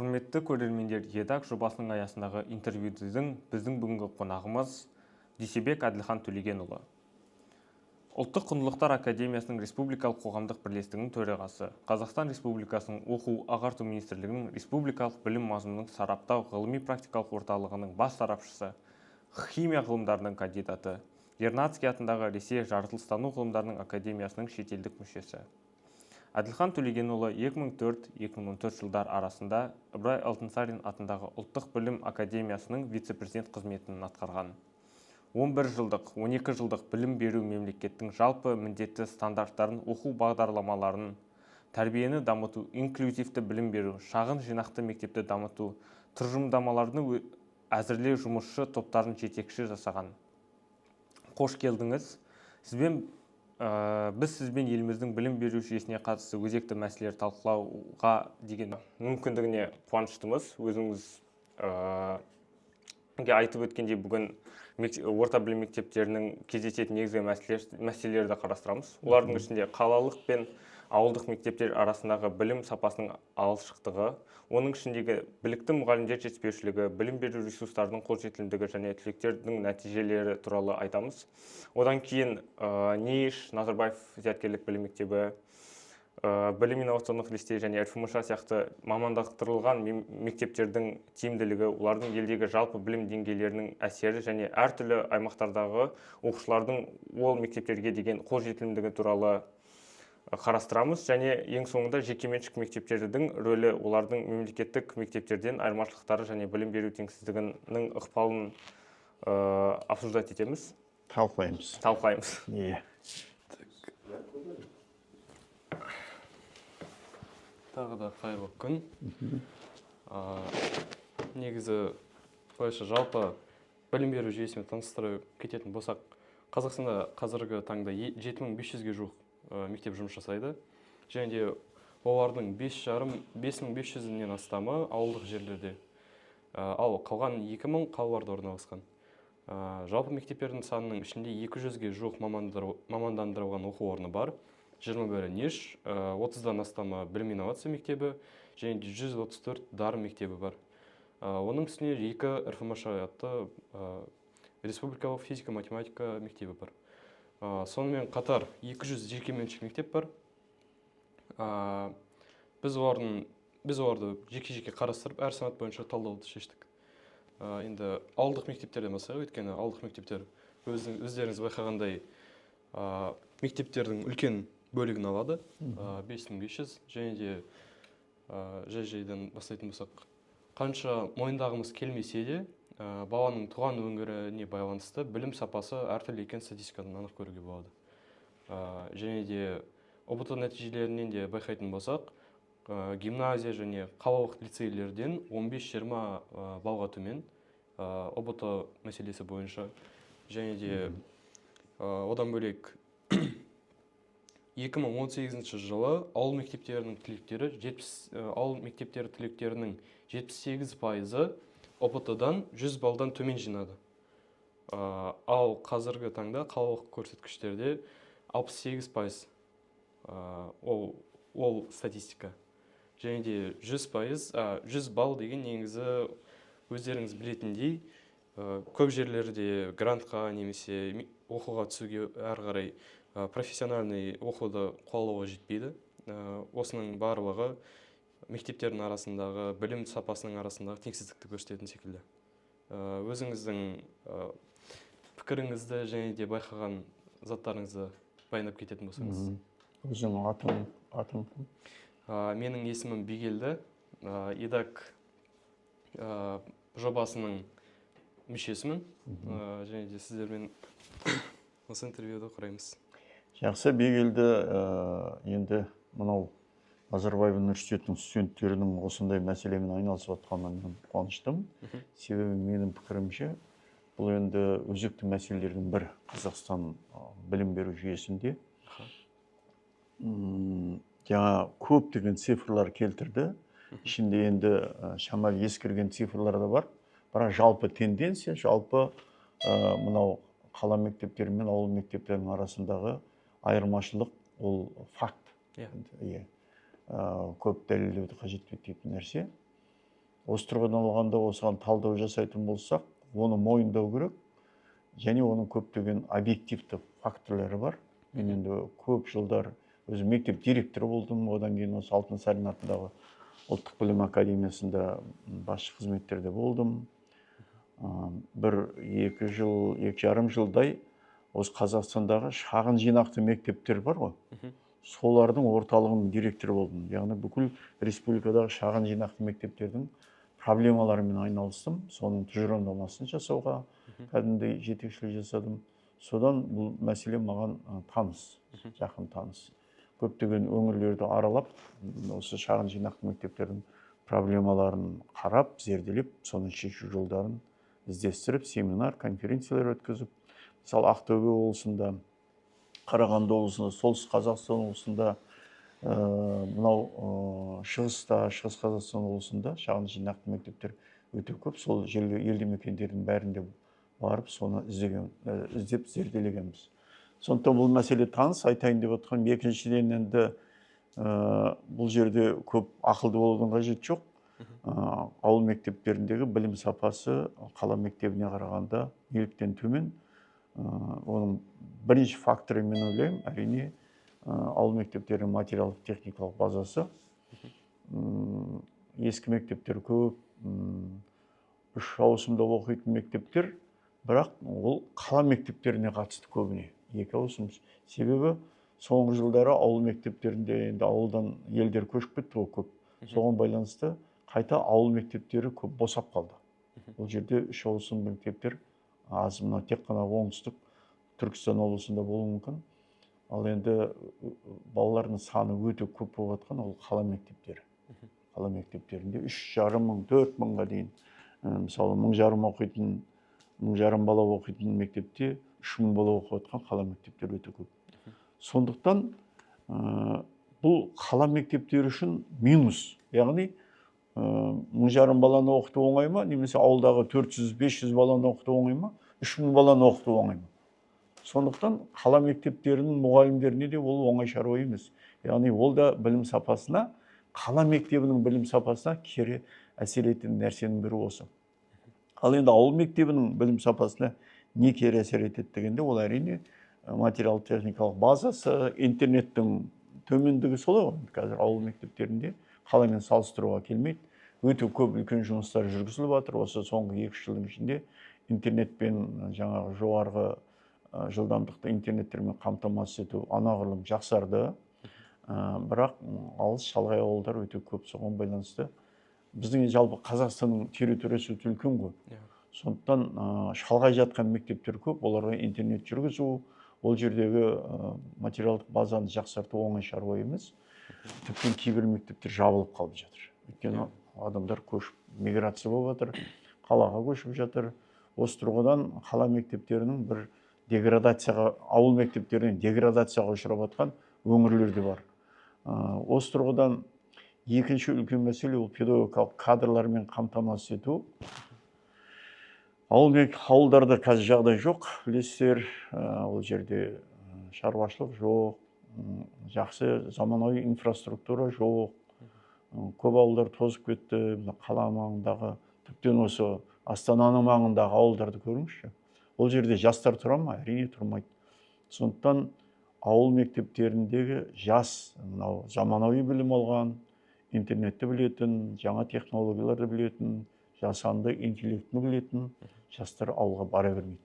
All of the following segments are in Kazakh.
Құрметті көрермендер, едак жобасының аясындағы интервьюдің біздің бүгінгі қонағымыз Дүйсебек Әділхан Төлегенұлы. Ұлттық құндылықтар академиясының республикалық қоғамдық бірлестігінің төрағасы, Қазақстан Республикасының оқу-ағарту министрлігінің республикалық білім мазмұнының сараптау ғылыми-практикалық орталығының бас сарапшысы, химия ғылымдарының кандидаты, Вернадский атындағы Ресей жаратылыстану ғылымдарының академиясының шетелдік мүшесі. Әділхан Төлегенұлы 2004-2014 жылдар арасында Ыбырай Алтынсарин атындағы Ұлттық білім академиясының вице-президент қызметін атқарған. 11 жылдық, 12 жылдық білім беру мемлекеттің жалпы міндетті стандарттарын, оқу бағдарламаларын, тәрбиені дамыту, инклюзивті білім беру, шағын жинақты мектепті дамыту, тұжырымдамаларды әзірлеу жұмысшы топтарын жетекші жасаған. Қош келдіңіз. Біз сізбен еліміздің білім беру жүйесіне қатысты өзекті мәселелер талқылауға деген мүмкіндігіне қуаныштымыз. Өзіңіз айтып өткендей, бүгін орта білім мектептерінің кездесетін негізгі мәселелерді қарастырамыз. Олардың ішінде қалалық пен ауылдық мектептер арасындағы білім сапасының алшықтығы, оның ішіндегі білікті мұғалімдер жетіспеушілігі, білім беру ресурстарының қолжетімділігі және түлектердің нәтижелері туралы айтамыз. Одан кейін НИИШ, Назарбаев зияткерлік білім мектебі, білім инновациондық лицей және РФМШ сияқты мамандықтырылған мектептердің тиімділігі, олардың елдегі жалпы білім деңгейлерінің әсері және әртүрлі аймақтардағы оқушылардың ол мектептерге деген қолжетімділігі туралы қарастырамыз, және ең соңында жекеменшік мектептердің рөлі, олардың мемлекеттік мектептерден айырмашылықтары және білім беру теңсіздігінің ықпалын обсуждать етеміз. Талқылаймыз. Тағы да қайырлы күн. Негізі былайша жалпы білім беру жүйесімен таныстырып кететін болсақ, Қазақстанда қазіргі таңда 7500-ге жуық мектеп жұмыс жасайды. Және де олардың 5500-нен астамы ауылдық жерлерде. Ал қалған 2000 қалаларда орналасқан. Жалпы мектептердің санының ішінде 200-ге жуық мамандандырылған оқу орны бар. 21-і НИИШ, 30-дан астамы білім инновация мектебі және 134 дарын мектебі бар. Оның үстіне 2 РФМШ атты республикалық физика-математика мектебі бар. Сонымен қатар 200 жекеменшік мектеп бар. Біз оларды жеке-жеке қарастырып, әр санат бойынша талдауды шештік. Енді ауылдық мектептерден бастайық, өйткені ауылдық мектептер өздеріңіз байқағандай мектептердің үлкен бөлігін алады. 5500 және де жай-жайдан бастайтын болсақ, қанша мойындағымыз келмесе де, баланың туған өңіріне байланысты білім сапасы әртүрлі екен статистикадан анық көруге болады. Және де ОБТ нәтижелерінен де байқайтын болсақ, гимназия және қалалық лицейлерден 15-20 балға төмен ОБТ мәселесі бойынша. Және де одан бөлек 2018 жылы ауыл мектептерінің түлектерінің 78% ОБТ-дан 100 балдан төмен жинады. Ал қазіргі таңда қалалық көрсеткіштерде 68%. Ол статистика. Және де 100 балл деген негізі өздеріңіз білетіндей, көп жерлерде грантқа немесе оқуға түсуге әрі қарай профессиональный оқуды қуалауға жетпейді. Осының барлығы мектептердің арасындағы, білім сапасының арасындағы теңсіздікті көрсететін секілді. Өзіңіздің пікіріңізді және де байқаған заттарыңызды баяндап кететін болсаңыз. Өзің атың? Менің есімім Бигелді. едак жобасының мүшесімін. Және де сіздермен осы интервьюді құраймыз. Жақсы, Бигелді, енді мынау Назарбаев университетінің студенттерінің осындай мәселемен айналысып жатқанынан қуаныштым. Себебі менің пікірімше, бұл енді өзекті мәселелердің бір Қазақстан білім беру жүйесінде. Жаңа көптеген цифрлар келтірді. Ішінде енді шамалы ескірген цифрлар да бар. Бірақ жалпы тенденция, жалпы мынау қала мектептері мен ауыл мектептерінің арасындағы айырмашылық ол факт. Көп дәлелдеуді қажет ететін нәрсе. осы тұрғыдан алғанда осыған талдау жасайтын болсақ, оны мойындау керек, және оның көптеген объективті факторлары бар. Мен енді көп жылдар өзім мектеп директоры болдым, одан кейін осы Алтынсарин атындағы ұлттық білім академиясында басшы қызметтерде болдым. Екі жарым жылдай осы Қазақстандағы шағын жинақты мектептер бар ғой, солардың орталығының директоры болдым. Яғни бүкіл республикадағы шағын жинақты мектептердің проблемаларымен айналыстым. Соның тұжырымдамасын жасауға кәдімгідей жетекшілік жасадым. Содан бұл мәселе маған таныс, жақын таныс. Көптеген өңірлерді аралап, осы шағын жинақты мектептердің проблемаларын қарап, зерделеп, соның шешу жолдарын іздестіріп, семинар, конференциялар өткізіп, мысалы Ақтөбе облысында, Қарағанды облысында, Солтүстік Қазақстан облысында, мынау Шығыс Қазақстан облысында шағын жинақты мектептер өте көп. Сол елді мекендердің бәрінде барып, соны іздеп зерделегенбіз. Сондықтан бұл мәселе таныс, айтайын деп отқан. Екіншіден енді бұл жерде көп ақылды болудың қажеті жоқ. Ауыл мектептеріндегі білім сапасы қала мектебіне қарағанда неліктен төмен. Оның бірінші факторы, мен ойлаймын, әрине ауыл мектептерінің материалдық техникалық базасы. Ескі мектептер көп, 3 ауысымда оқитын мектептер, бірақ ол қала мектептеріне қатысты көбіне. 2 ауысым. Себебі соңғы жылдары ауыл мектептерінде енді ауылдан елдер көшіп кетті ғой көп. Соған байланысты қайта ауыл мектептері көп босап қалды. Бұл жерде 3 ауысым мектептер аз, мына тек қана оңтүстік Түркістан облысында болуы мүмкін. Ал енді балалардың саны өте көп болып жатқан ол қала мектептері. Қала мектептерінде 3,5 мың, 4 мыңға дейін. Мысалы 1,5 бала оқитын мектепте 3 мың бала оқып жатқан қала мектептері өте көп. Сондықтан бұл қала мектептері үшін минус. Яғни 1,5 баланы оқыту оңай ма, немесе ауылдағы 400-500 баланы оқыту оңай ма, 3 мың баланы оқыту оңай ма? Сондықтан қала мектептерінің мұғалімдеріне де ол оңай шаруа емес. Яғни ол да білім сапасына, қала мектебінің білім сапасына кері әсер ететін нәрсенің бірі осы. Ал енді ауыл мектебінің білім сапасына не кері әсер етеді дегенде, ол әрине материалдық техникалық базасы, интернеттің төмендігі солай ғой. Қазір ауыл мектептерінде қаламен салыстыруға келмейді. Өте көп үлкен жұмыстар жүргізіліп жатыр. Осы соңғы 2 жылдың ішінде интернетпен жаңағы жоғарғы жылдамдықты интернеттермен қамтамасыз ету анағұрлым жақсарды. Бірақ алыс шалғай ауылдар өте көп, соған байланысты. Біздің жалпы Қазақстанның территориясы өте үлкен ғой. Сондықтан шалғай жатқан мектептер көп, оларға интернет жүргізу, ол жердегі материалдық базаны жақсарту оңай шаруа емес. Тіптен кейбір мектептер жабылып қалып жатыр. Өйткені адамдар көшіп, миграция болып жатыр, қалаға көшіп жатыр. Осы тұрғыдан қала мектептерінің бір деградацияға, ауыл мектептерінен деградацияға ұшырап жатқан өңірлер де бар. Осы тұрғыдан екінші үлкен мәселе ол педагогикалық кадрлармен қамтамасыз ету. Ауылдарда қазір жағдай жоқ, білесіздер, ол жерде шаруашылық жоқ, жақсы заманауи инфраструктура жоқ. Көп ауылдар тозып кетті. Қала маңындағы, тіптен осы Астананың маңындағы ауылдарды көріңізші. Ол жерде жастар тұра ма? Әрине тұрмайды. Сондықтан ауыл мектептеріндегі жас, заманауи білім алған, интернетті білетін, жаңа технологияларды білетін, жасанды интеллектіні білетін жастар ауылға бара бермейді.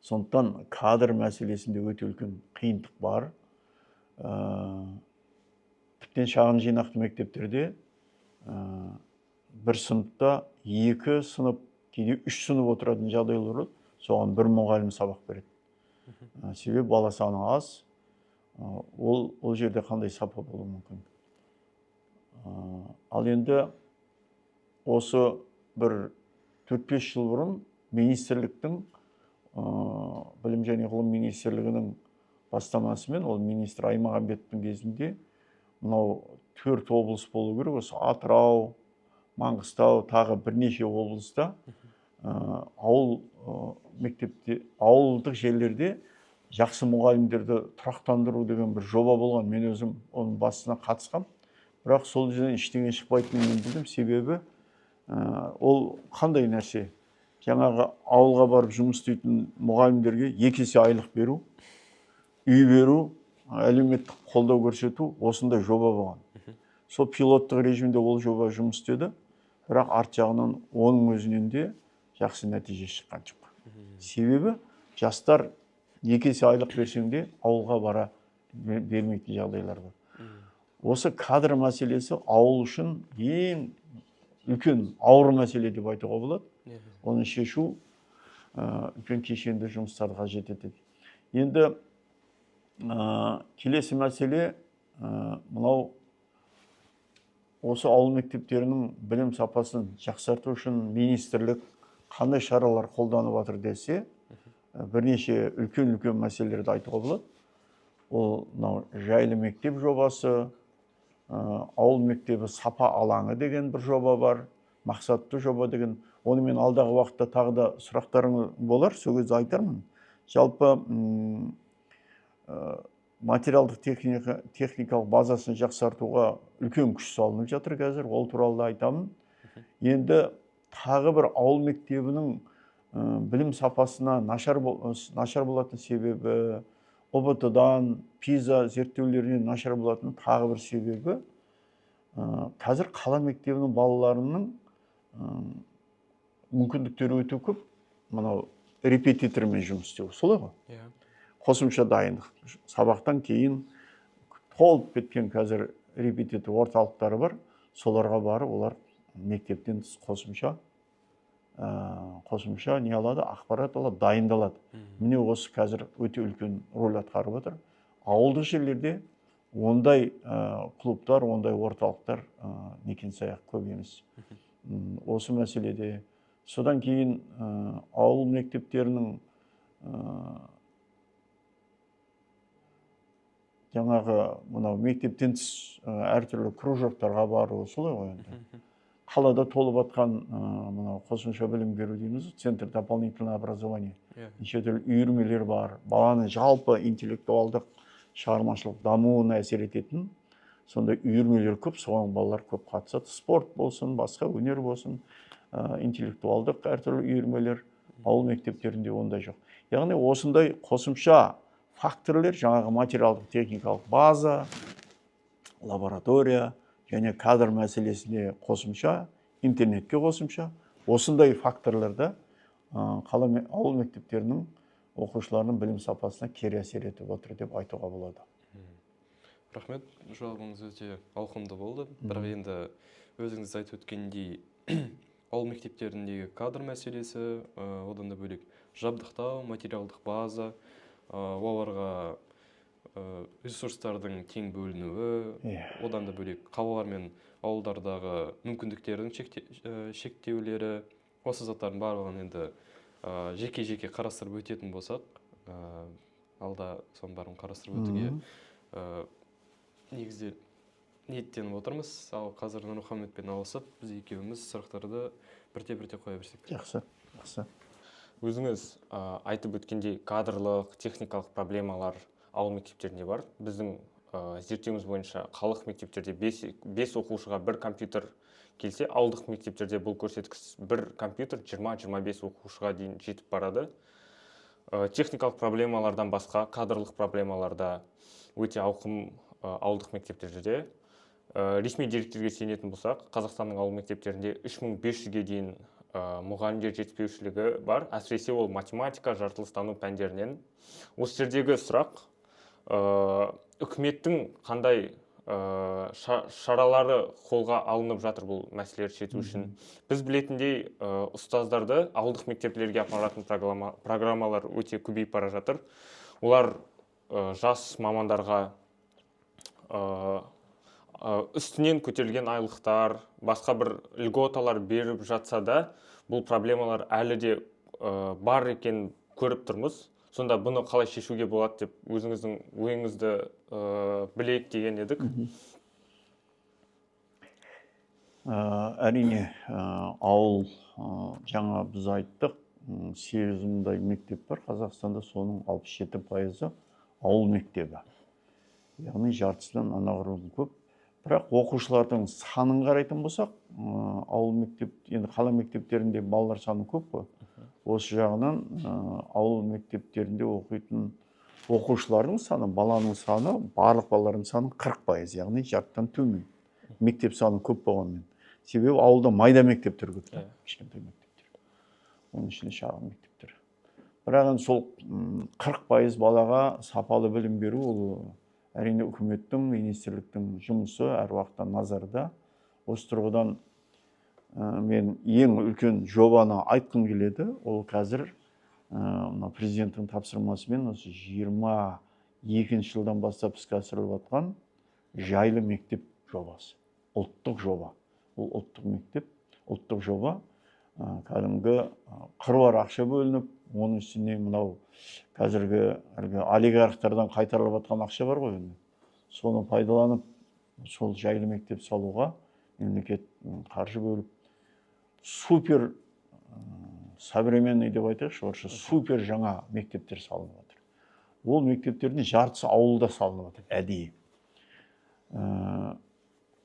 Сондықтан кадр мәселесінде өте үлкен қиындық бар. Тіптен шағын жинақты мектептерде бір сыныпта 2 сынып, кейде 3 сынып отыратын жағдайлар болады. Соған 1 мұғалім сабақ береді. Себебі бала саны аз. Ол жерде қандай сапа болуы мүмкін. Ал енді осы бір 4-5 жыл бұрын министрліктің, білім және ғылым министрлігінің бастамасымен, ол министр Аймағамбеттің кезінде мынау 4 облыс болу керек, осы Атырау, Маңғыстау, тағы бірнеше облыста ауылдық жерлерде жақсы мұғалімдерді тұрақтандыру деген бір жоба болған. Мен өзім оның басына қатысқам. Бірақ сол жерден ештеңе шықпайтынын мен білдім. Себебі ол қандай нәрсе? Жаңағы ауылға барып жұмыс істейтін мұғалімдерге 2 есе айлық беру, үй беру, әлеуметтік қолдау көрсету, осындай жоба болған. Сол пилоттық режимде ол жоба жұмыс істеді, бірақ арт жағынан оның өзінен де жақсы нәтиже шыққан жоқ. Себебі жастар 2 есе айлық берсең де ауылға бара бермейтін жағдайлар бар. Осы кадр мәселесі ауыл үшін ең үлкен ауыр мәселе деп айтуға болады. Оны шешу үлкен кешенді жұмыстарды қажет етеді. Енді келесі мәселе мынау осы ауыл мектептерінің білім сапасын жақсарту үшін министрлік қандай шаралар қолданып жатыр десе, бірнеше үлкен мәселелерді айтуға болады. Ол жайлы мектеп жобасы, ауыл мектебі сапа алаңы деген бір жоба бар, мақсатты жоба деген. Оны мен алдағы уақытта тағы да сұрақтарың болар, сол кезде айтармын. Жалпы материалдық техникалық базасын жақсартуға үлкен күш салынып жатыр қазір, ол туралы да айтамын. Енді тағы бір ауыл мектебінің білім сапасына нашар болатын себебі, ОБТ-дан, ПИЗа зерттеулерінен нашар болатын тағы бір себебі, қазір қала мектебінің балаларының мүмкіндіктері өте көп, мынау репетитормен жұмыс істеу, солай ғой? Қосымша дайындық. Сабақтан кейін толып кеткен қазір репетитор орталықтары бар, соларға барып, олар мектептен қосымша не алады, ақпарат алады, дайындалады. Міне осы қазір өте үлкен рөл атқарып отыр. Ауылдық жерлерде ондай клубтар, ондай орталықтар некен-саяқ көп емес. Осы мәселеде. Содан кейін ауыл мектептерінің жаңағы мынау мектептен тыс әртүрлі кружоктарға бару, солай ғой енді. Қалада толып атқан мынау қосымша білім беру дейміз, центр дополнительного образования. Неше түрлі үйірмелер бар, баланың жалпы интеллектуалдық шығармашылық дамуына әсер ететін сондай үйірмелер көп, соған балалар көп қатысады. Спорт болсын, басқа өнер болсын, интеллектуалдық әртүрлі үйірмелер ауыл мектептерінде ондай жоқ. Яғни осындай қосымша факторлер, жаңағы материалдық техникалық база, лаборатория және кадр мәселесіне қосымша, интернетке қосымша, осындай факторларда ауыл мектептерінің оқушыларының білім сапасына кері әсер етіп отыр деп айтуға болады. Рахмет, жауабыңыз өте ауқымды болды. Бірақ енді өзіңіз айтып өткендей, ауыл мектептеріндегі кадр мәселесі, одан да бөлек жабдықтау, материалдық база, оларға ресурстардың тең бөлінуі, одан да бөлек қалалар мен ауылдардағы мүмкіндіктердің шектеулері, осы заттардың барлығын енді жеке-жеке қарастырып өтетін болсақ, алда соның бәрін қарастырып өтуге негізде ниеттеніп отырмыз. Ал қазір Нұрмұхамедпен алысып, біз екеуміз сұрақтарды бірте-бірте қоя берсек. Жақсы. Өзіңіз айтып өткендей кадрлық, техникалық проблемалар ауыл мектептерінде бар. Біздің зерттеуіміз бойынша қалалық мектептерде 5 оқушыға 1 компьютер келсе, ауылдық мектептерде бұл көрсеткіш 1 компьютер 20-25 оқушыға дейін жетіп барады. Техникалық проблемалардан басқа кадрлық проблемаларда өте ауқым ауылдық мектептерде. Ресми деректерге сенетін болсақ, Қазақстанның ауыл мектептерінде 3500-ге дейін мұғалімдер жетіспеушілігі бар. Әсіресе ол математика, жартылыстану пәндерінен. Осы жердегі сұрақ, үкіметтің қандай шаралары қолға алынып жатыр бұл мәселелерді шешу үшін? Біз білетіндей, ұстаздарды ауылдық мектептерге апаратын программалар өте көбейіп бара жатыр. Олар жас мамандарға үстінен көтерілген айлықтар, басқа бір льготалар беріп жатса да, бұл проблемалар әлі де бар екен көріп тұрмыз. Сонда бұны қалай шешуге болады деп өзіңіздің ойыңызды білейік деген едік. Әрине, ауыл жаңа біз айттық, 8 мыңдай мектеп бар Қазақстанда, соның 67% ауыл мектебі. Яғни жартысынан анағұрлым көп. Бірақ оқушылардың санын қарайтын болсақ, ауыл мектеп, енді қала мектептерінде балалар саны көп қой. Осы жағынан ауыл мектептерінде оқитын оқушылардың саны, баланың саны, барлық балалардың саны 40%, яғни жартыдан төмен. Мектеп саны көп болғанмен. Себебі ауылда майда мектептер көп, кішкентай мектептер. Оның ішінде шағын мектептер. Бірақ енді сол 40% балаға сапалы білім беру, ол әрине үкіметтің, министрліктің жұмысы әр уақытта назарда. Осы тұрғыдан мен ең үлкен жобаны айтқым келеді. Ол қазір президенттің тапсырмасымен осы 22 жылдан бастап іске асырылып жатқан жайлы мектеп жобасы. Ұлттық жоба. Ол ұлттық мектеп, ұлттық жоба. Кәдімгі қыруар ақша бөлініп, оның үстіне мынау қазіргі олигархтардан қайтарылып жатқан ақша бар ғой. Соны пайдаланып, сол жайлы мектеп салуға мемлекет қаржы бөліп, супер современный деп айтайықшы, орысша супер жаңа мектептер салынып жатыр. Ол мектептердің жартысы ауылда салынып жатыр, әдейі.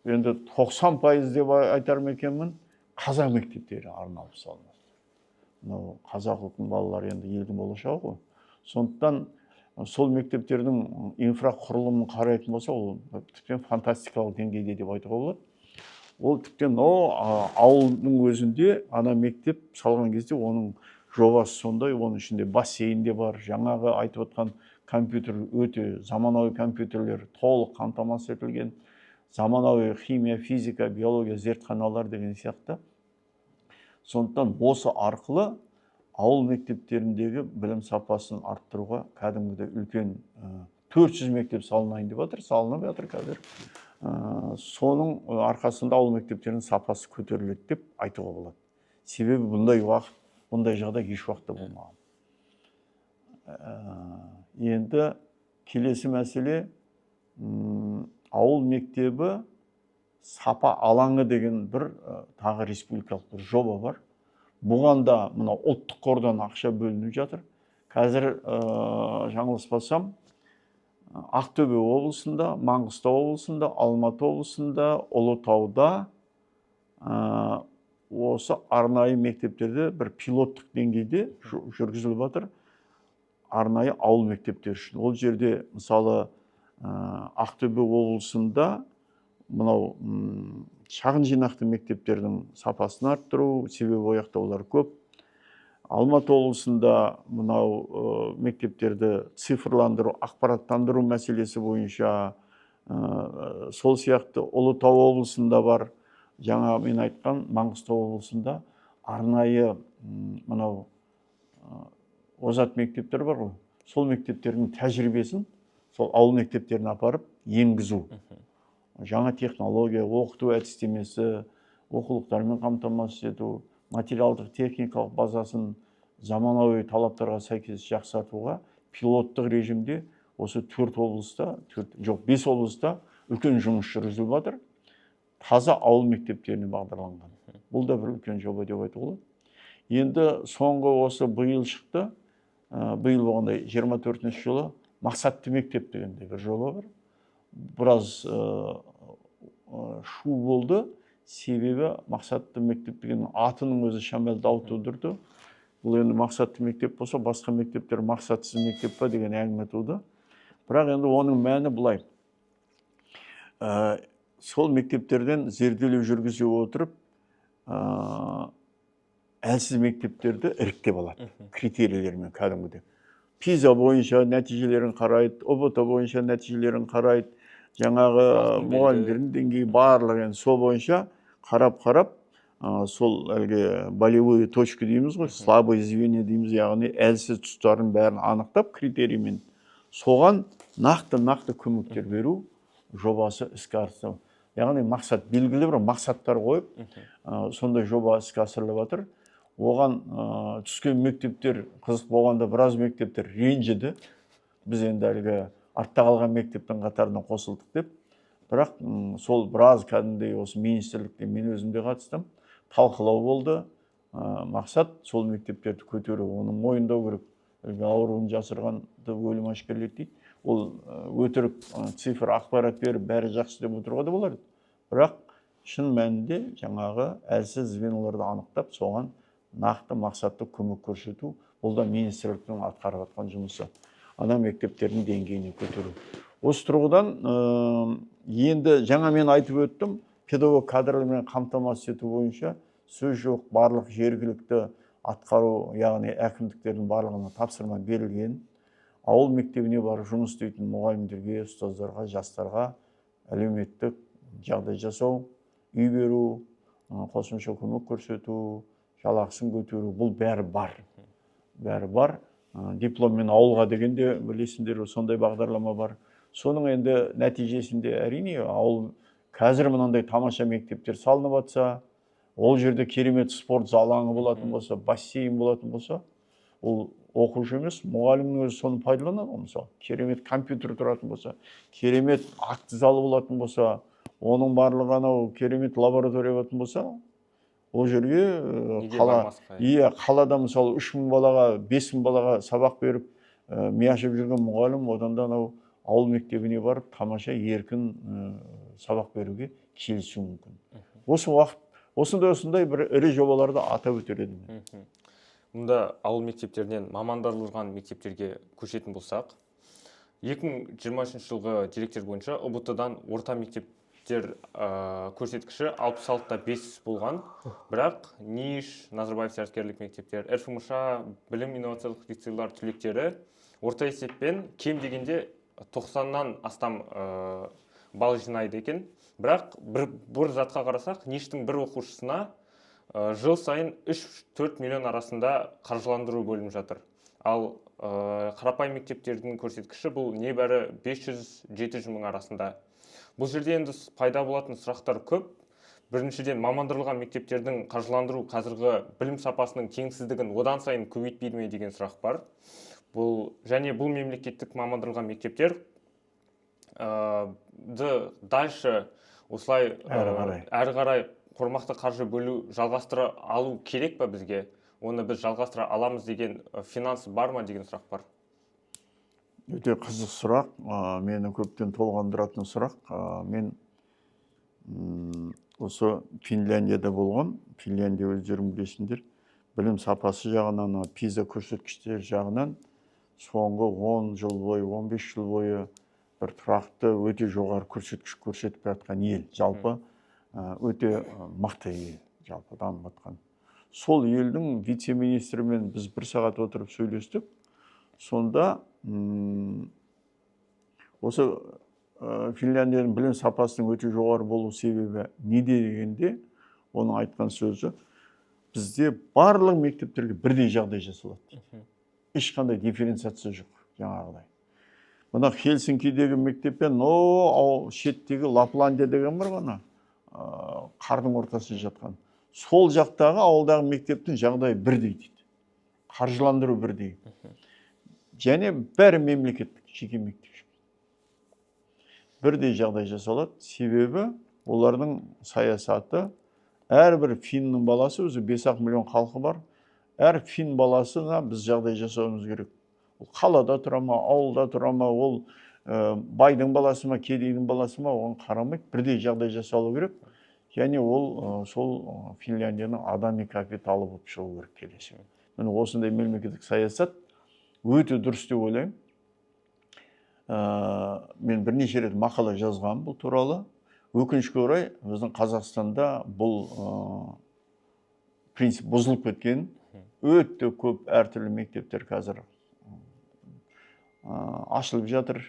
Енді 90% деп айтар ма екенмін, қазақ мектептері арналып салынады. Мынау қазақ ұлтының балалары енді елдің болашағы ғой. Сондықтан сол мектептердің инфрақұрылымын қарайтын болса, ол тіптен фантастикалық деңгейде деп айтуға болады. Ол тіптен ауылдың өзінде ана мектеп салған кезде оның жобасы сондай, оның ішінде бассейн де бар, жаңағы айтып отқан компьютер, өте заманауи компьютерлер толық қамтамасыз етілген, заманауи химия, физика, биология зертханалар деген сияқты. Сондықтан осы арқылы ауыл мектептеріндегі білім сапасын арттыруға кәдімгідей үлкен 400 мектеп салынайын деп жатыр, салынып жатыр қазір. Соның арқасында ауыл мектептерінің сапасы көтеріледі деп айтуға болады. Себебі бұндай уақыт, бұндай жағдай еш уақытта болмаған. Енді келесі мәселе, ауыл мектебі сапа алаңы деген бір тағы республикалық бір жоба бар. Бұған да мына ұлттық қордан ақша бөлініп жатыр. Қазір жаңылыспасам, Ақтөбе облысында, Маңғыстау облысында, Алматы облысында, Ұлытауда осы арнайы мектептерде бір пилоттық деңгейде жүргізіліп жатыр. Арнайы ауыл мектептер үшін. Ол жерде мысалы Ақтөбе облысында мынау шағын жинақты мектептердің сапасын арттыру, себебі ояқта олар көп. Алматы облысында мынау мектептерді цифрландыру, ақпараттандыру мәселесі бойынша, сол сияқты Ұлытау облысында бар, жаңа мен айтқан Маңғыстау облысында арнайы мынау озат мектептер бар ғой. Сол мектептердің тәжірибесін сол ауыл мектептеріне апарып енгізу. Жаңа технология, оқыту әдістемесі, оқулықтармен қамтамасыз ету, материалдық техникалық базасын заманауи талаптарға сәйкес жақсартуға пилоттық режимде осы 5 облыста үлкен жұмыс жүргізіліп жатыр. Таза ауыл мектептеріне бағдарланған. Бұл да бір үлкен жоба деп айтуға болады. Енді соңғы осы биыл шықты. Биыл болғандай 24 жылы мақсатты мектеп дегенде бір жоба бар. Біраз шу болды. Себебі мақсатты мектеп деген атының өзі шамалы дау тудырды. Бұл енді мақсатты мектеп болса, басқа мектептер мақсатсыз мектеп па деген әңгіме туды. Бірақ енді оның мәні былай. Сол мектептерден зерделеу жүргізе отырып, әлсіз мектептерді іріктеп алады. Критерийлермен кәдімгідей. ПИЗа бойынша нәтижелерін қарайды, ОБТ бойынша нәтижелерін қарайды, жаңағы мұғалімдердің деңгейі барлығы сол бойынша қарап, сол әлгі болевые точки дейміз ғой, слабые звенья дейміз, яғни әлсіз тұстарын бәрін анықтап критериймен соған нақты көмектер беру жобасы іске асырылып. Яғни мақсат белгілі бір мақсаттар қойып, сондай жоба іске асырылып жатыр. Оған түскен мектептер қызық болғанда біраз мектептер ренжіді. Біз енді әлгі артта қалған мектептің қатарына қосылдық деп. Бірақ сол біраз кәдімгідей осы министрлікте мен өзімде қатыстым. Талқылау болды. Мақсат сол мектептерді көтеру, оны мойындау керек. Ауруын жасырғанды өлім ашкерлейді дейді. Ол өтірік цифр ақпарат беріп бәрі жақсы деп отыруға да болар. Бірақ шын мәнінде жаңағы әлсіз звеноларды анықтап, соған нақты мақсатты көмек көрсету, бұл да министрліктің атқарып жатқан жұмысы. Ана мектептердің деңгейіне көтеру. Осы тұрғыдан енді жаңа мен айтып өттім, педагог кадрлармен қамтамасыз ету бойынша сөз жоқ, барлық жергілікті атқару, яғни әкімдіктердің барлығына тапсырма берілген. Ауыл мектебіне барып жұмыс істейтін мұғалімдерге, ұстаздарға, жастарға әлеуметтік жағдай жасау, үй беру, қосымша көмек көрсету, жалақысын көтеру, бұл бәрі бар. Бәрі бар. Дипломмен ауылға дегенде білесіңдер, сондай бағдарлама бар. Соның енді нәтижесінде әрине ауыл қазір мынандай тамаша мектептер салынып жатса, ол жерде керемет спорт залаңы болатын болса, бассейн болатын болса, ол оқушы емес, мұғалімнің өзі соны пайдаланады. Мысалы, керемет компьютер тұратын болса, керемет акт залы болатын болса, оның барлығы анау керемет лаборатория болатын болса, ол жерге қалада мысалы 3000 балаға, 5000 балаға сабақ беріп, мияшып жүрген мұғалім одан да анау ауыл мектебіне барып, тамаша еркін сабақ беруге келісуі мүмкін. Осы уақыт, осындай бір ірі жобаларды атап өтер едім. Мұнда ауыл мектептерінен мамандандырылған мектептерге көшетін болсақ, 2023 жылғы деректер бойынша УБТ-дан орта мектептер көрсеткіші 66,5 болған, бірақ НИШ, Назарбаев зияткерлік мектептер, РФМШ, білім инновациялық лицейлар түлектері орта есеппен кем дегенде 90-нан астам балл жинайды екен. Бірақ бір затқа қарасақ, НИШ-тің бір оқушысына жыл сайын 3-4 миллион арасында қаржыландыру бөлініп жатыр. Ал қарапайым мектептердің көрсеткіші бұл небәрі 500-700 мың арасында. Бұл жерде енді пайда болатын сұрақтар көп. Біріншіден, мамандырылған мектептердің қаржыландыру қазіргі білім сапасының теңсіздігін одан сайын көбейтпейді ме деген сұрақ бар. Және бұл мемлекеттік мамандырылған мектептер дальше осылай әрі қарай қомақты қаржы бөлу жалғастыра алу керек па бізге? Оны біз жалғастыра аламыз деген финанс бар ма деген сұрақ бар. Өте қызық сұрақ, мені көптен толғандыратын сұрақ. Мен осы Финляндияда болған, Финляндия өздерің білесіңдер, білім сапасы жағынан, пиза көрсеткіштер жағынан соңғы 10 жыл бойы, 15 жыл бойы бір тұрақты өте жоғары көрсеткіш көрсетіп жатқан ел. Жалпы өте мықты ел, жалпы дамып жатқан. Сол елдің вице-министрімен біз бір сағат отырып сөйлестік. Сонда осы Финляндияның білім сапасының өте жоғары болу себебі неде дегенде, оның айтқан сөзі, бізде барлық мектептерге бірдей жағдай жасалады. Ешқандай дифференциация жоқ, жаңағыдай. Мына Хельсинкидегі мектеппен, шеттегі Лапландия деген бар ғана, қардың ортасы жатқан. Сол жақтағы ауылдағы мектептің жағдайы бірдей дейді. Қаржыландыру бірдей. Және бәрі мемлекеттік, жеке мектеп. Бірдей жағдай жасалады. Себебі олардың саясаты, әрбір финнің баласы, өзі 5 миллион халқы бар. Әр фин баласына біз жағдай жасауымыз керек. Ол қалада тұра ма, ауылда тұра ма, ол байдың баласы ма, кедейдің баласы ма, оған қарамайды, бірдей жағдай жасалу керек. Және ол сол Финляндияның адами капиталы болып шығу керек келесі. Міне осындай мемлекеттік саясат өте дұрыс деп ойлаймын. Мен бірнеше рет мақала жазғам бұл туралы. Өкінішке орай, біздің Қазақстанда бұл принцип бұзылып кеткен. Өте көп әртүрлі мектептер қазір ашылып жатыр.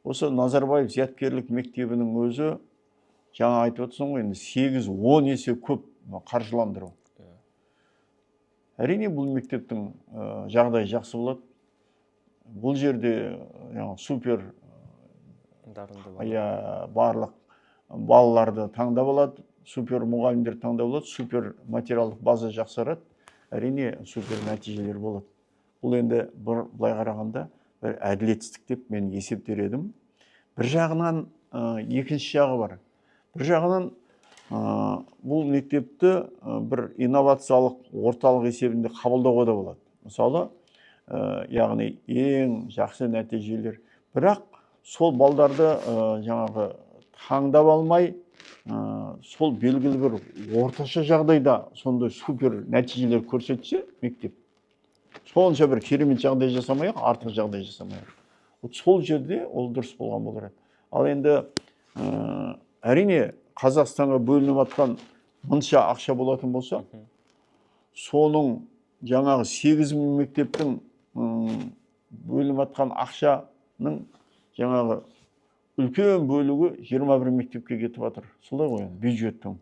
Осы Назарбаев зияткерлік мектебінің өзі, жаңа айтып отырсың ғой, 8-10 есе көп қаржыландыру. Әрине бұл мектептің жағдай жақсы болады. Бұл жерде супер барлық балаларды таңдап алады, супер мұғалімдер таңдап алады, супер материалдық база жақсарады. Әрине супер нәтижелер болады. Бұл енді былай қарағанда бір әділетсіздік деп мен есептер едім. Бір жағынан екінші жағы бар. Бір жағынан бұл мектепті бір инновациялық орталық есебінде қабылдауға да болады. Мысалы, яғни ең жақсы нәтижелер. Бірақ сол балдарды жаңағы таңдап алмай, сол белгілі бір орташа жағдайда сондай супер нәтижелер көрсетсе мектеп, сонша бір керемет жағдай жасамай ақ, артық жағдай жасамай ақ. Вот сол жерде ол дұрыс болған болар еді. Ал енді әрине Қазақстанға бөлініп жатқан мынша ақша болатын болса, соның жаңағы 8.000 мектептің бөлініп жатқан ақшаның жаңағы үлкен бөлігі 21 мектепке кетіп жатыр. Солай ғой, бюджеттің.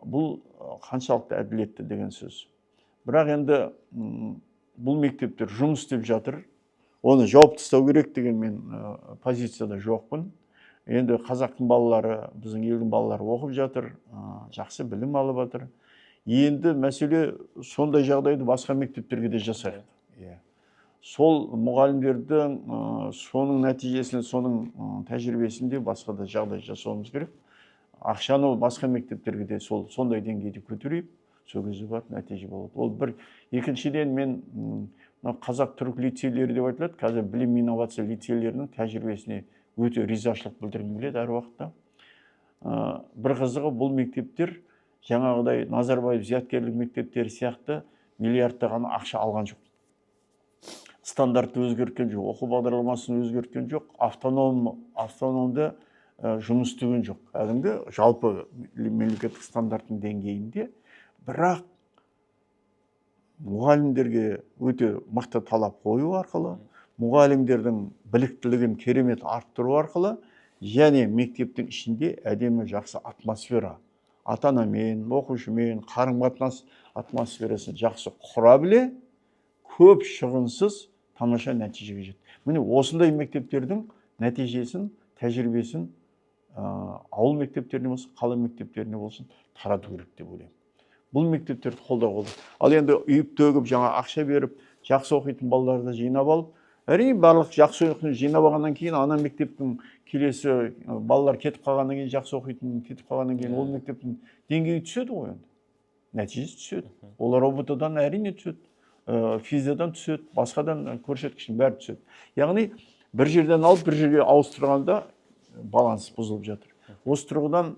Бұл қаншалықты әділетті деген сөз. Бірақ енді бұл мектептер жұмыс істеп жатыр. Оны жауып тастау керек деген мен позицияда жоқпын. Енді қазақтың балалары, біздің елдің балалары оқып жатыр, жақсы білім алып жатыр. Енді мәселе сондай жағдайды басқа мектептерге де жасайық. Сол мұғалімдердің соның нәтижесінде, соның тәжірибесінде басқа да жағдай жасауымыз керек. Ақшаны басқа мектептерге де сондай деңгейде көтерейік, сол кезде барып нәтиже болады. Ол бір. Екіншіден мен қазақ түрік лицейлері деп айтылады. Қазір білім инновация лицейлерінің тәжірибесіне өте ризашылық білдіргім келеді әр уақытта. Бір қызығы, бұл мектептер жаңағыдай Назарбаев зияткерлік мектептері сияқты миллиардтаған ақша алған жоқ. Стандартты өзгерткен жоқ, оқу бағдарламасын өзгерткен жоқ, автономды жұмыс істеген жоқ. Кәдімгі жалпы мемлекеттік стандарттың деңгейінде, бірақ мұғалімдерге өте мықты талап қою арқылы, мұғалімдердің біліктілігін керемет арттыру арқылы, және мектептің ішінде әдемі жақсы атмосфера, ата-анамен, оқушымен қарым-қатынас атмосферасын жақсы құра біле, көп шығынсыз тамаша нәтижеге жетті. Міне осындай мектептердің нәтижесін, тәжірибесін ауыл мектептеріне болсын, қала мектептеріне болсын тарату керек деп ойлаймын. Бұл мектептерді қолдау. Ал енді үйіп төгіп, жаңа ақша беріп, жақсы оқитын балаларды жинап алып, әрине барлық жақсы оқитын жинап алғаннан кейін ана мектептің келесі балалар кетіп қалғаннан кейін, жақсы оқитын кетіп қалғаннан кейін ол мектептің деңгейі түседі ғой енді. Нәтижесі түседі. Олар ОБТ-дан әрине түседі. Физиядан түседі, басқадан көрсеткіштің бәрі түседі. Яғни бір жерден алып бір жерге ауыстырғанда баланс бұзылып жатыр. Осы тұрғыдан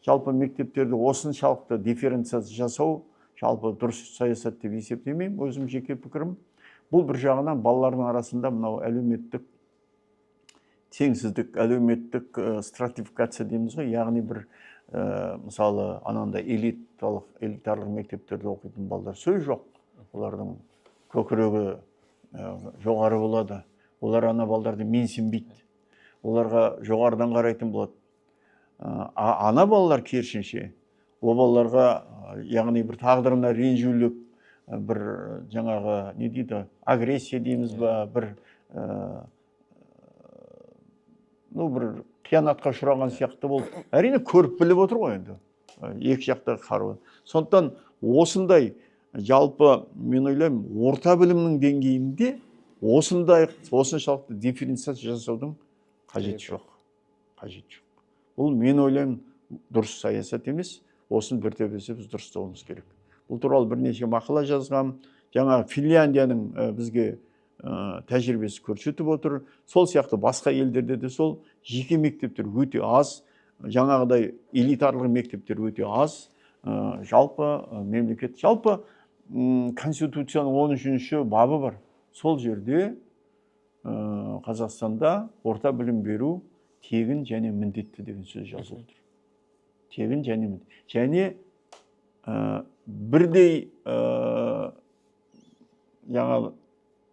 жалпы мектептерді осыншалықты дифференциация жасау жалпы дұрыс саясат деп есептемеймін, өзім жеке пікірім. Бұл бір жағынан балалардың арасында мынау әлеуметтік теңсіздік, әлеуметтік стратификация дейміз ғой, яғни бір мысалы анандай элитарлық мектептерде оқитын балалар сөз жоқ. Олардың көкірегі жоғары болады. Олар ана балаларды менсінбейді. Оларға жоғарыдан қарайтын болады. Ана балалар керісінше, ол балаларға яғни бір тағдырына ренжулік, бір жаңағы не дейді, агрессия дейміз ба, бір қиянатқа ұшыраған сияқты болып, әрине көріп біліп отыр ғой енді. Екі жақтағы қару. Сондықтан осындай жалпы мен ойлаймын, орта білімнің деңгейінде осыншалықты дифференциация жасаудың қажеті жоқ. Бұл мен ойлаймын дұрыс саясат емес, осын бір төбесі біз дұрыстауымыз керек. Бұл туралы бірнеше мақала жазғам, жаңа Финляндияның бізге тәжірибесі көрсетіп отыр. Сол сияқты басқа елдерде де сол жеке мектептер өте аз, жаңағыдай элитарлық мектептер өте аз, жалпы мемлекет, жалпы Конституцияның 13-ші бабы бар. Сол жерде Қазақстанда орта білім беру тегін және міндетті деген сөз жазылып тұр. Тегін және міндетті. Және бірдей жаңа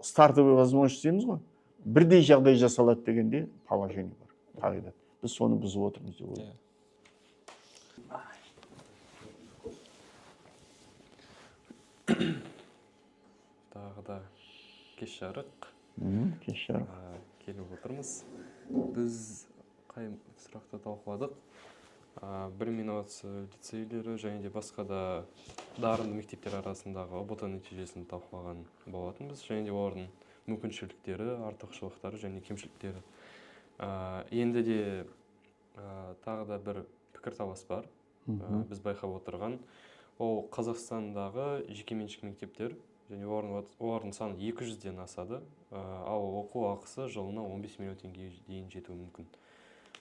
стартовый возможность дейміз ғой. Бірдей жағдай жасалады дегенде положение бар. Қағидат. Біз соны бұзып отырмыз деп ойлаймын. Тағы да кеш жарық. Кеш жарық. Келіп отырмыз. Біз қай сұрақты талқыладық? Білім инновация лицейлері және де басқа да дарынды мектептер арасындағы ОБТ нәтижесін талқылаған болатынбыз, және де олардың мүмкіншіліктері, артықшылықтары және кемшіліктері. Енді де тағы да бір пікірталас бар. Біз байқап отырған. Ол Қазақстандағы жекеменшік мектептер, және олардың саны 200-ден асады, ал оқу ақысы жылына 15 миллион теңгеге дейін жетуі мүмкін.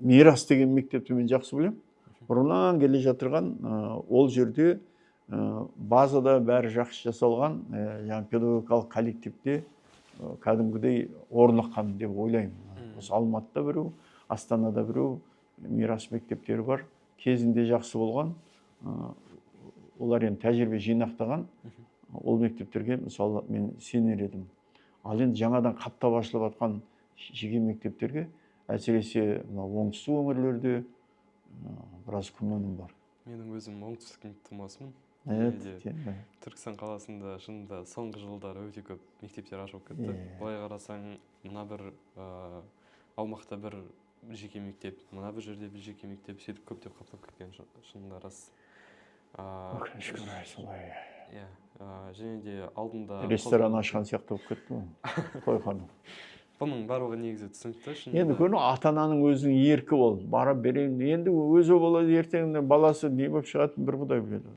Мирас деген мектепті мен жақсы білемін. Бұрыннан келе жатырған ол жерде базада бәрі жақсы жасалған, жаңағы педагогикалық коллективте кәдімгідей орныққан деп ойлаймын. Осы Алматыда біреу, Астанада біреу Мирас мектептері бар. Кезінде жақсы болған, олар енді тәжірибе жинақтаған, ол мектептерге мысалы мен сенер едім. Ал енді жаңадан қаптап ашылып жатқан жеке мектептерге, әсіресе оңтүстік өңірлерде біраз күмәнім бар. Менің өзім оңтүстіктің тумасымын. Түркістан қаласында шынында соңғы жылдары өте көп мектептер ашылып кетті. Былай қарасаң, мына бір аумақта бір жеке мектеп, мына бір жерде бір жеке мектеп, сөйтіп көптеп қаптап кеткен шынында рас. Өкінішке орай солай. Және де алдында ресторан ашқан сияқты болып кетті ғой, тойхана. Бұның барлығы негізі түсінікті. Енді көрдің, ата-ананың өзінің еркі ол, барып берейін. Енді өзі болады, ертеңінде баласы не болып шығатынын бір Құдай біледі.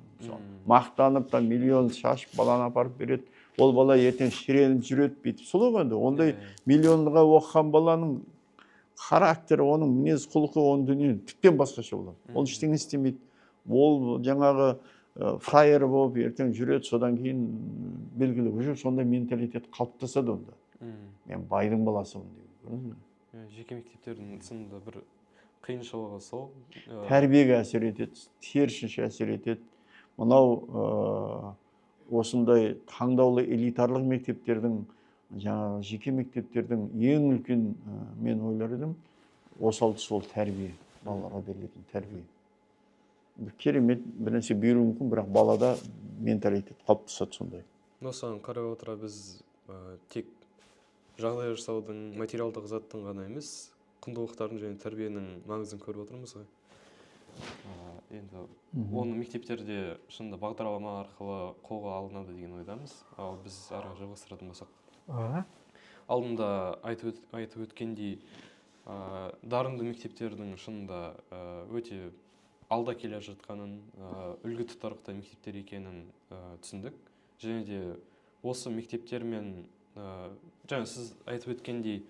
Мақтанып та миллион шашып баланы апарып береді. Ол бала ертең шіреніп жүреді, бүйтіп. Солай ғой енді. Ондай миллионға оқыған баланың характері, оның мінез құлқы, оның дүние тіптен басқаша болады. Ол ештеңе істемейді. Ол жаңағы фраер болып ертең жүреді, содан кейін белгілі уже сондай менталитет қалыптасады онда. Мен байдың баласымын дейді. Жеке мектептердің сынында бір қиыншылығы сол. Тәрбиеге әсер етеді, терісінше әсер етеді. Мынау осындай таңдаулы элитарлық мектептердің, жаңағы жеке мектептердің ең үлкен мен ойлар едім, осал тұсы ол тәрбие, балаларға берілетін тәрбие. Керемет бір нәрсе беру мүмкін, бірақ балада менталитет қалыптасады сондай. Осыған қарай отыра біз тек жағдай жасаудың, материалдық заттың ғана емес, құндылықтардың және тәрбиенің маңызын көріп отырмыз ғой. Енді оны мектептерде шынында бағдарлама арқылы қолға алынады деген ойдамыз. Ал біз ары жалғастыратын болсақ. Алдында айтып өткендей, дарынды мектептердің шынында өте алда келе жатқанын, үлгі тұтарлықтай мектептер екенін түсіндік. Және де осы мектептермен жаңа сіз айтып өткендей,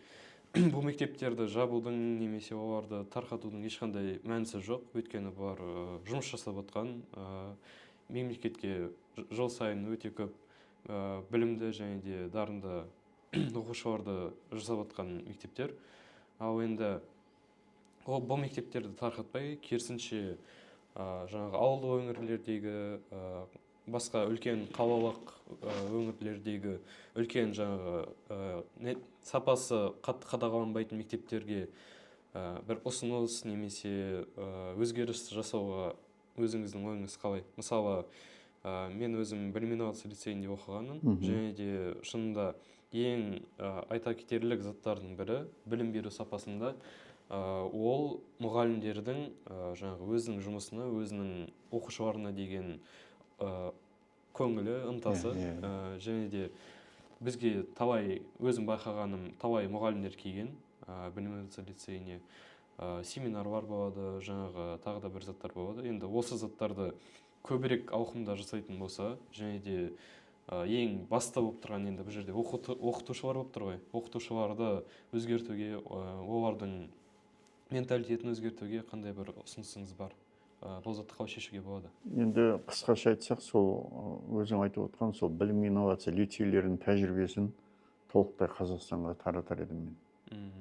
бұл мектептерді жабудың немесе оларды тарқатудың ешқандай мәнісі жоқ. Өйткені бұлар жұмыс жасап отқан, мемлекетке жыл сайын өте көп білімді және де дарынды оқушыларды жасап отқан мектептер. Ал енді бұл мектептерді тарқатпай, керісінше жаңағы ауылды өңірлердегі, басқа үлкен қалалық өңірлердегі үлкен жаңағы сапасы қатты қадағаланбайтын мектептерге бір ұсыныс немесе өзгеріс жасауға өзіңіздің ойыңыз қалай? Мысалы, мен өзім білім инновация лицейінде оқығанмын, және де шынында ең айта кетерлік заттардың бірі білім беру сапасында ол мұғалімдердің жаңағы өзінің жұмысына, өзінің оқушыларына деген көңілі, ынтасы, және де бізге талай, өзім байқағаным, талай мұғалімдер келген білім инновация лицейіне, семинарлар болады, жаңағы тағы да бір заттар болады. Енді осы заттарды көбірек ауқымда жасайтын болса, және де ең басты болып тұрған енді бұл жерде оқытушылар болып тұр ғой. Оқытушыларды өзгертуге, олардың менталитетін өзгертуге қандай бір ұсынысыңыз бар? Бұл затты қалай шешуге болады? Енді қысқаша айтсақ, сол өзің айтып отқан сол білім инновация лицейлерінің тәжірибесін толықтай Қазақстанға таратар едім мен.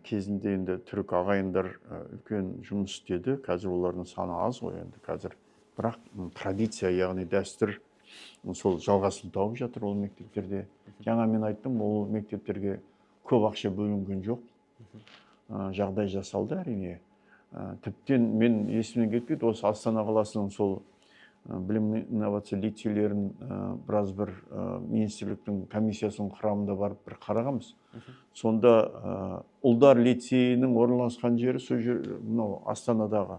Кезінде енді түрік ағайындар үлкен жұмыс істеді. Қазір олардың саны аз ғой енді қазір. Бірақ традиция, яғни дәстүр сол жалғасын тауып жатыр ол мектептерде. Жаңа мен айттым, ол мектептерге көп ақша бөлінген жоқ. Жағдай жасалды әрине. Тіптен мен есімнен кетпейді, осы Астана қаласының сол білім инновация лицейлерін біраз бір министрліктің комиссиясының құрамында барып бір қарағанбыз. Сонда ұлдар лицейінің орналасқан жері сол жер, мынау Астанадағы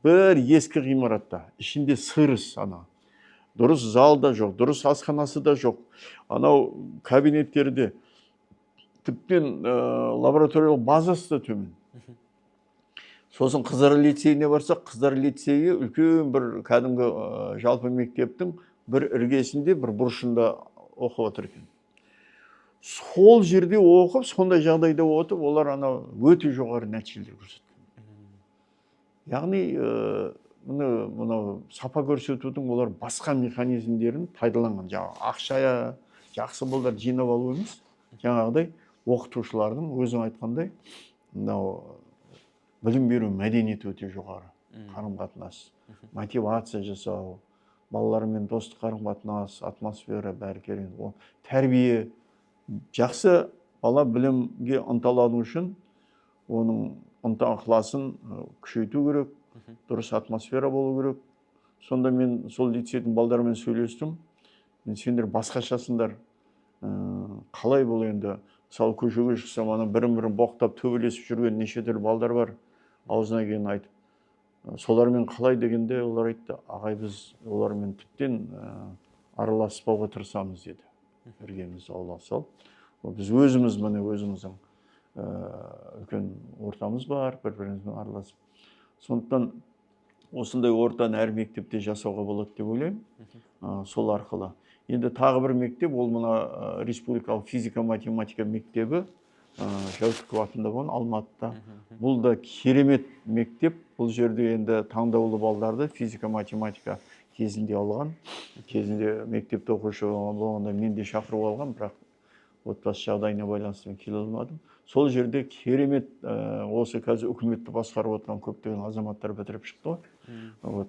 бір ескі ғимаратта, ішінде сырыс ана. Дұрыс зал да жоқ, дұрыс асханасы да жоқ. Анау кабинеттерде тіптен лабораториялық базасы да төмен. Сосын қыздар лицейіне барсақ, қыздар лицейі үлкен бір кәдімгі жалпы мектептің бір іргесінде, бір бұрышында оқып отыр екен. сол жерде оқып, сондай жағдайда отырып, олар ана өте жоғары нәтижелер көрсеткен. Яғни мынау сапа көрсетудің олар басқа механизмдерін пайдаланған. Жаңағы ақшая жақсы балдар жинап алу емес, жаңағыдай оқытушылардың өзің айтқандай мынау білім беру мәдениеті өте жоғары. Қарым-қатынас, мотивация жасау, балалармен достық қарым-қатынас, атмосфера бәрі керек. Тәрбие жақсы бала білімге ынталану үшін оның ынта ықыласын күшейту керек, дұрыс атмосфера болу керек. Сонда мен сол лицейдің балдармен сөйлестім. Мен сендер басқашасыңдар. Қалай бұл енді? Мысалы көшеге шықсам, ана бірін-бірін боқтап төбелесіп жүрген неше түрлі балдар бар. Аузына келгенін айтып. Солармен қалай дегенде олар айтты, ағай біз олармен тіптен араласпауға тырысамыз деді. Біргеміз ауласып. Біз өзіміз міне өзіміздің үлкен ортамыз бар, бір-бірімізбен араласып. Сондықтан осындай ортаны әр мектепте жасауға болады деп ойлаймын. Сол арқылы. Енді тағы бір мектеп, ол мына республикалық физика-математика мектебі Жәутіков атында болған Алматыда. Бұл да керемет мектеп. Бұл жерде енді таңдаулы балдарды физика-математика кезінде алған. Кезінде мектепте оқушы болғанда мен де шақырып алған, бірақ отбасы жағдайына байланысты келе алмадым. Сол жерде керемет осы қазір үкіметті басқарып отырған көптеген азаматтар бітіріп шықты ғой.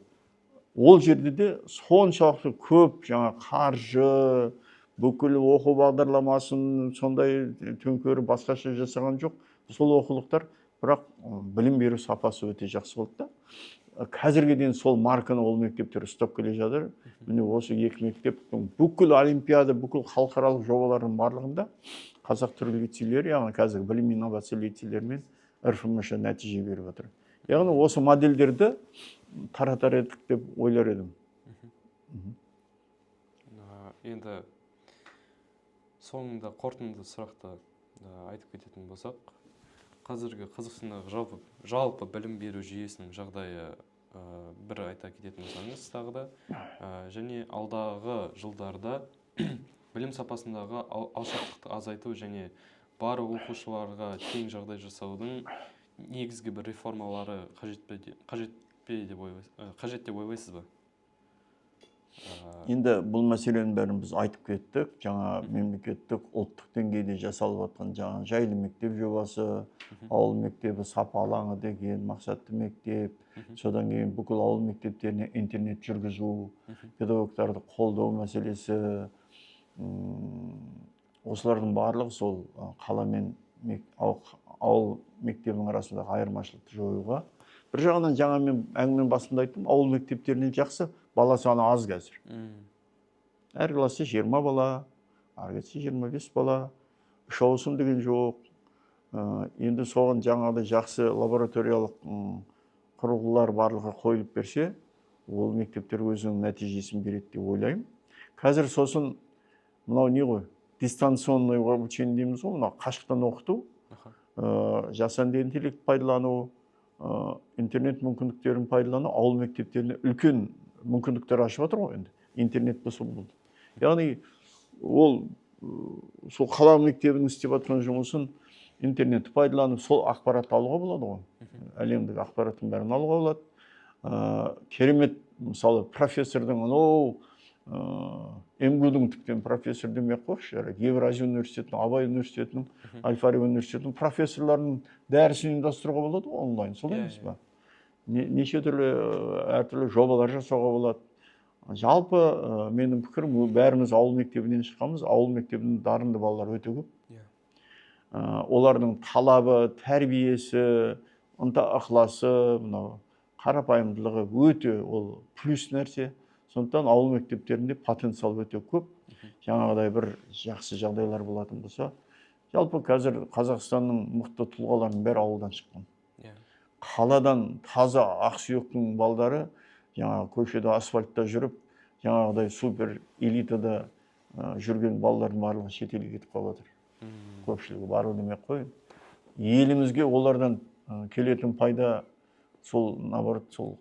Ол жерде де соншалықты көп жаңа қаржы, бүкіл оқу бағдарламасын сондай төңкеріп басқаша жасаған жоқ. Сол оқулықтар, бірақ білім беру сапасы өте жақсы болды да. Қазірге дейін сол марканы ол мектептер ұстап келе жатыр. Міне осы екі мектептің бүкіл олимпиада, бүкіл халықаралық жобалардың барлығында қазақ түрік лицейлері, яғни қазір білім инновация лицейлерімен РФМШ нәтиже беріп отыр. Яғни осы модельдерді таратар едік деп ойлар едім. Енді соңында қорытынды сұрақты айтып кететін болсақ, қазіргі Қазақстандағы жалпы білім беру жүйесінің жағдайы бір айта кететін болсаңыз тағы да, және алдағы жылдарда білім сапасындағы алшақтықты азайту және барлық оқушыларға тең жағдай жасаудың негізгі бір реформалары қажет деп ойлайсыз ба? Енді бұл мәселенің бәрін біз айтып кеттік. Жаңа мемлекеттік ұлттық деңгейде жасалып жатқан жаңа жайлы мектеп жобасы, ауыл мектебі сапа алаңы деген мақсатты мектеп, содан кейін бүкіл ауыл мектептеріне интернет жүргізу, педагогтарды қолдау мәселесі, осылардың барлығы сол қала мен ауыл мектебінің арасындағы айырмашылықты жоюға. Бір жағынан жаңа мен әңгіменің басында айттым, ауыл мектептерінен жақсы, бала саны аз қазір. Әр класста 20 бала, ары кетсе 25 бала, 3 ауысым деген жоқ. Енді соған жаңағыдай жақсы лабораториялық құрылғылар барлығы қойылып берсе, ол мектептер өзінің нәтижесін береді деп ойлаймын. Қазір сосын мынау не ғой? Дистанционный обучение дейміз ғой, мынау қашықтан оқыту, жасанды интеллект пайдалану, интернет мүмкіндіктерін пайдалану ауыл мектептеріне үлкен мүмкіндіктер ашып отыр ғой енді. Интернет болса болды. Яғни ол сол қала мектебінің істеп жатқан жұмысын интернетті пайдаланып сол ақпаратты алуға болады ғой. Әлемдік ақпараттың бәрін алуға болады. Керемет мысалы профессордың МГУ-дің тіптен профессор демек қойшы, Евразия университетінің, Абай университетінің, Әл-Фараби университетінің профессорларының дәрісін ұйымдастыруға болады онлайн, солай емес па? Неше түрлі әртүрлі жобалар жасауға болады. Жалпы менің пікірім, бәріміз ауыл мектебінен шыққанбыз, ауыл мектебінің дарынды балалар өте көп. Олардың талабы, тәрбиесі, ынта ықыласы, қарапайымдылығы өте ол плюс нәрсе. Сондықтан ауыл мектептерінде потенциал өте көп. Жаңағыдай бір жақсы жағдайлар болатын болса, жалпы қазір Қазақстанның мықты тұлғаларының бәрі ауылдан шыққан. Қаладан таза ақсүйектің балдары жаңағы көшеде асфальтта жүріп, жаңағыдай супер элитада жүрген балалардың барлығы шетелге кетіп қалып отыр. Көпшілігі бару демек қой. Елімізге олардан келетін пайда сол наоборот сол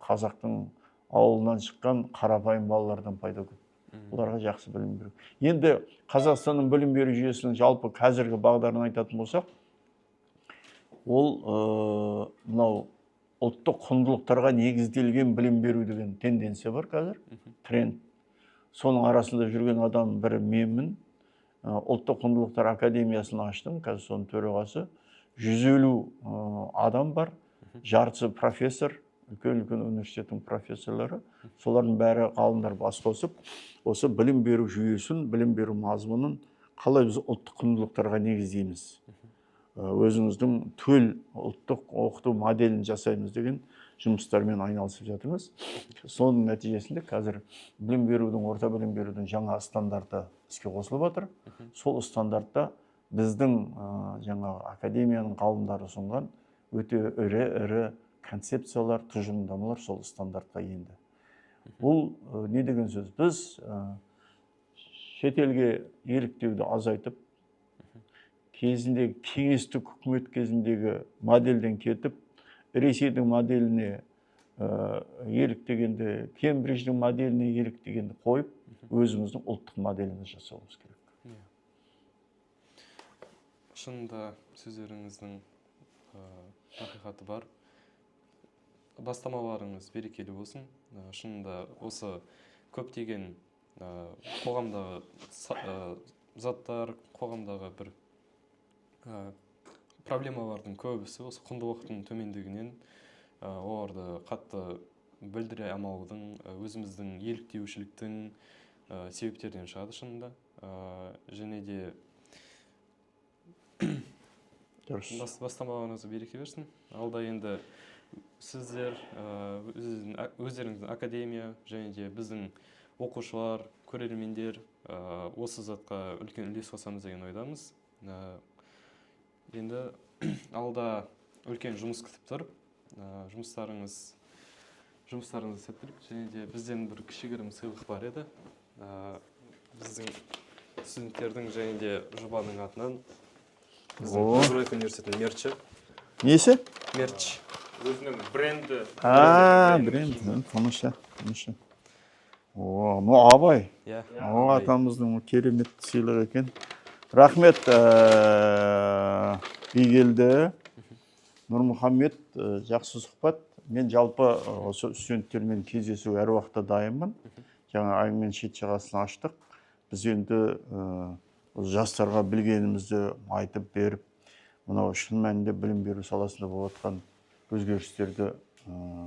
қазақтың ауылынан шыққан қарапайым балалардан пайда көп. оларға жақсы білім беру. Енді Қазақстанның білім беру жүйесінің жалпы қазіргі бағдарын айтатын болсақ, ол мынау ұлттық құндылықтарға негізделген білім беру деген тенденция бар қазір, тренд. Соның арасында жүрген адам бірі менмін. Ұлттық құндылықтар академиясын аштым, қазір соның төрағасы. 150 адам бар, жартысы профессор, үлкен университеттің профессорлары. Солардың бәрі ғалымдар бас қосып, осы білім беру жүйесін, білім беру мазмұнын қалай біз ұлттық құндылықтарға негіздейміз. Өзіміздің төл ұлттық оқыту моделін жасаймыз деген жұмыстармен айналысып жатырмыз. Соның нәтижесінде қазір білім берудің, орта білім берудің жаңа стандарты іске қосылып жатыр. Сол стандартта біздің жаңағы академияның ғалымдары ұсынған өте ірі концепциялар, тұжырымдамалар сол стандартқа енді. Бұл не деген сөз? Біз шетелге еліктеуді азайтып, кезіндегі кеңестік үкімет кезіндегі моделден кетіп, Ресейдің моделіне еліктегенде, Кембридждің моделіне еліктегенді қойып, өзіміздің ұлттық моделімізді жасауымыз керек. Шынында сөздеріңіздің ақиқаты бар. Бастамаларыңыз берекелі болсын. Шынында осы көптеген қоғамдағы заттар, қоғамдағы бір проблемалардың көбісі осы құндылықтың төмендігінен, оларды қатты білдіре алмаудың, өзіміздің еліктеушіліктің себептерден шығады шынында. Және де бастамаларыңызға береке берсін. Алда енді сіздер, өздеріңіздің академия және де біздің оқушылар, көрермендер осы затқа үлкен үлес қосамыз деген ойдамыз. Енді алда үлкен жұмыс күтіп тұр. Жұмыстарыңыз сәттілік, және де бізден бір кішігірім сыйлық бар еді. Біздің студенттердің және де жұбаның атынан біздің Назарбаев университетінің мерчі. Несі? Мерч. Өзінің бренді. Бренд, тамаша. Ну Абай. Атамыздың керемет сыйлық екен. Рахмет, Бигелді, Нұрмұхаммед, жақсы сұхбат. Мен жалпы осы студенттермен кездесу әр уақытта дайынмын. Жаңа аймен шет жағасын аштық. Біз енді жастарға білгенімізді айтып беріп, мынау шын мәнінде білім беру саласында болып жатқан өзгерістерді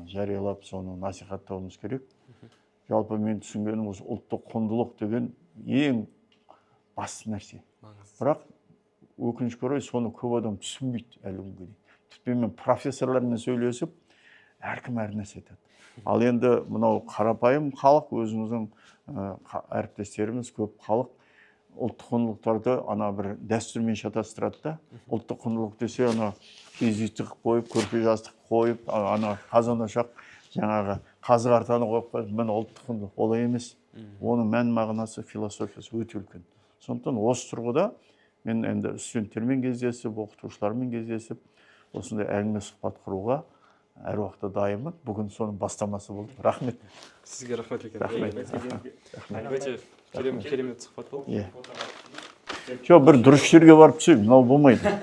жариялап, соны насихаттауымыз керек. Жалпы мен түсінгенім осы ұлттық құндылық деген ең басты нәрсе. Бірақ өкінішке орай соны көп адам түсінбейді әлі күнге дейін. Тіпті мен профессорлармен сөйлесіп, әркім әр нәрсе айтады. Ал енді мынау қарапайым халық, өзіміздің әріптестеріміз көп халық ұлттық құндылықтарды ана бір дәстүрмен шатастырады да. Ұлттық құндылық десе, ана киіз үй тығып қойып, көрпе жастық қойып, ана қазан ошақ жаңағы қазы қартаны қойып қойып, міне ұлттық құндылық. Олай емес. Оның мән мағынасы, философиясы өте үлкен. Сондықтан осы тұрғыда мен енді студенттермен кездесіп, оқытушылармен кездесіп, осындай әңгіме сұхбат құруға әр уақытта дайынмын. Бүгін соның бастамасы болды. Рахмет. Сізге рахмет екен. Өте керемет сұхбат болды. Жоқ, бір дұрыс жерге барып түсейін, мынау болмайды.